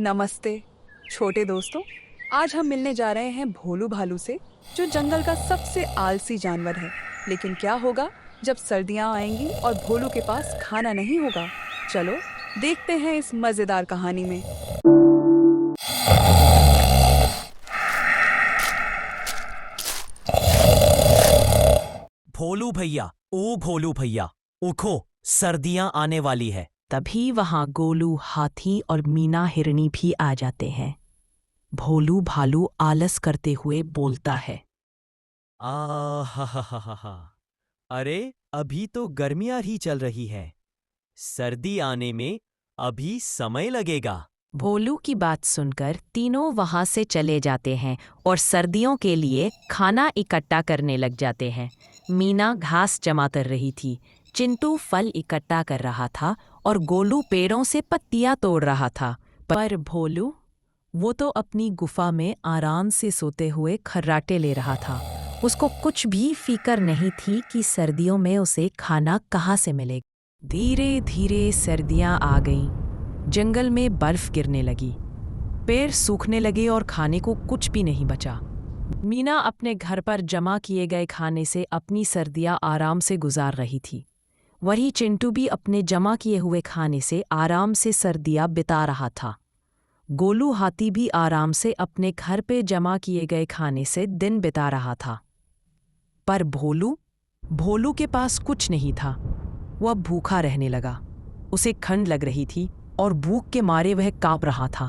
नमस्ते छोटे दोस्तों। आज हम मिलने जा रहे हैं भोलू भालू से, जो जंगल का सबसे आलसी जानवर है। लेकिन क्या होगा जब सर्दियां आएंगी और भोलू के पास खाना नहीं होगा? चलो देखते हैं इस मजेदार कहानी में। भोलू भैया, ओ भोलू भैया, उठो, सर्दियां आने वाली है। तभी वहां गोलू हाथी और मीना हिरनी भी आ जाते हैं। भोलू भालू आलस करते हुए बोलता है। आ हा। अरे अभी तो गर्मियां ही चल रही है, सर्दी आने में अभी समय लगेगा। भोलू की बात सुनकर तीनों वहां से चले जाते हैं और सर्दियों के लिए खाना इकट्ठा करने लग जाते हैं। मीना घास जमा कर रही थी, चिंटू फल इकट्ठा कर रहा था और गोलू पेड़ों से पत्तियां तोड़ रहा था। पर भोलू, वो तो अपनी गुफा में आराम से सोते हुए खर्राटे ले रहा था। उसको कुछ भी फिक्र नहीं थी कि सर्दियों में उसे खाना कहाँ से मिलेगा। धीरे धीरे सर्दियां आ गईं। जंगल में बर्फ गिरने लगी, पेड़ सूखने लगे और खाने को कुछ भी नहीं बचा। मीना अपने घर पर जमा किए गए खाने से अपनी सर्दियां आराम से गुजार रही थी। वहीं चिंटू भी अपने जमा किए हुए खाने से आराम से सर्दियां बिता रहा था। गोलू हाथी भी आराम से अपने घर पे जमा किए गए खाने से दिन बिता रहा था। पर भोलू के पास कुछ नहीं था। वह भूखा रहने लगा। उसे ठंड लग रही थी और भूख के मारे वह कांप रहा था।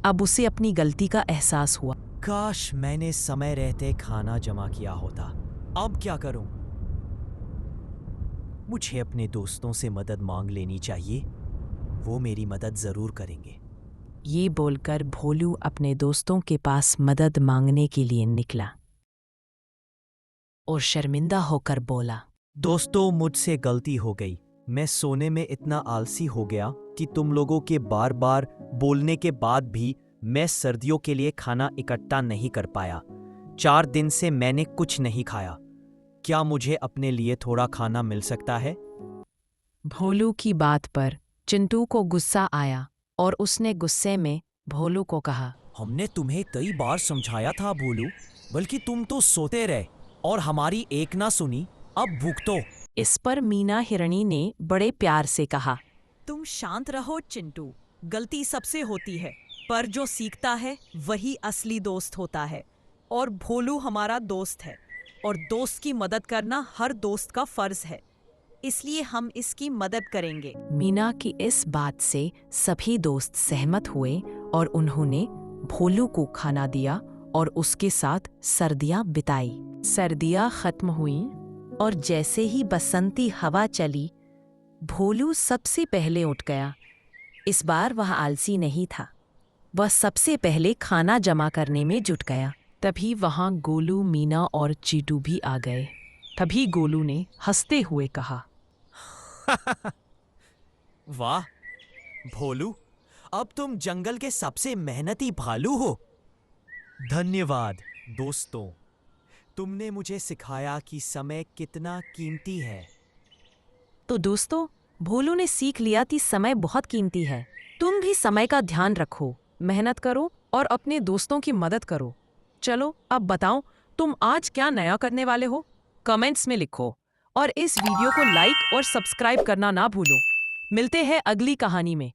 अब उसे अपनी गलती का एहसास हुआ। काश मैंने समय रहते खाना जमा किया होता। अब क्या करूं? मुझे अपने दोस्तों से मदद मांग लेनी चाहिए, वो मेरी मदद जरूर करेंगे। ये बोलकर भोलू अपने दोस्तों के पास मदद मांगने के लिए निकला और शर्मिंदा होकर बोला, दोस्तों, मुझसे गलती हो गई। मैं सोने में इतना आलसी हो गया कि तुम लोगों के बार बार बोलने के बाद भी मैं सर्दियों के लिए खाना इकट्ठा नहीं कर पाया। 4 दिन से मैंने कुछ नहीं खाया। क्या मुझे अपने लिए थोड़ा खाना मिल सकता है? भोलू की बात पर चिंटू को गुस्सा आया और उसने गुस्से में भोलू को कहा, हमने तुम्हें कई बार समझाया था भोलू, बल्कि तुम तो सोते रहे और हमारी एक ना सुनी। अब भुगतो। इस पर मीना हिरनी ने बड़े प्यार से कहा, तुम शांत रहो चिंटू, गलती सबसे होती है, पर जो सीखता है वही असली दोस्त होता है। और भोलू हमारा दोस्त है और दोस्त की मदद करना हर दोस्त का फर्ज है, इसलिए हम इसकी मदद करेंगे। मीना की इस बात से सभी दोस्त सहमत हुए और उन्होंने भोलू को खाना दिया और उसके साथ सर्दियां बिताई। सर्दियां खत्म हुईं और जैसे ही बसंती हवा चली, भोलू सबसे पहले उठ गया। इस बार वह आलसी नहीं था। वह सबसे पहले खाना जमा करने में जुट गया। तभी वहां गोलू, मीना और चीटू भी आ गए। तभी गोलू ने हंसते हुए कहा, वाह भोलू, अब तुम जंगल के सबसे मेहनती भालू हो। धन्यवाद दोस्तों, तुमने मुझे सिखाया कि समय कितना कीमती है। तो दोस्तों, भोलू ने सीख लिया कि समय बहुत कीमती है। तुम भी समय का ध्यान रखो, मेहनत करो और अपने दोस्तों की मदद करो। चलो अब बताओ, तुम आज क्या नया करने वाले हो? कमेंट्स में लिखो और इस वीडियो को लाइक और सब्सक्राइब करना ना भूलो। मिलते हैं अगली कहानी में।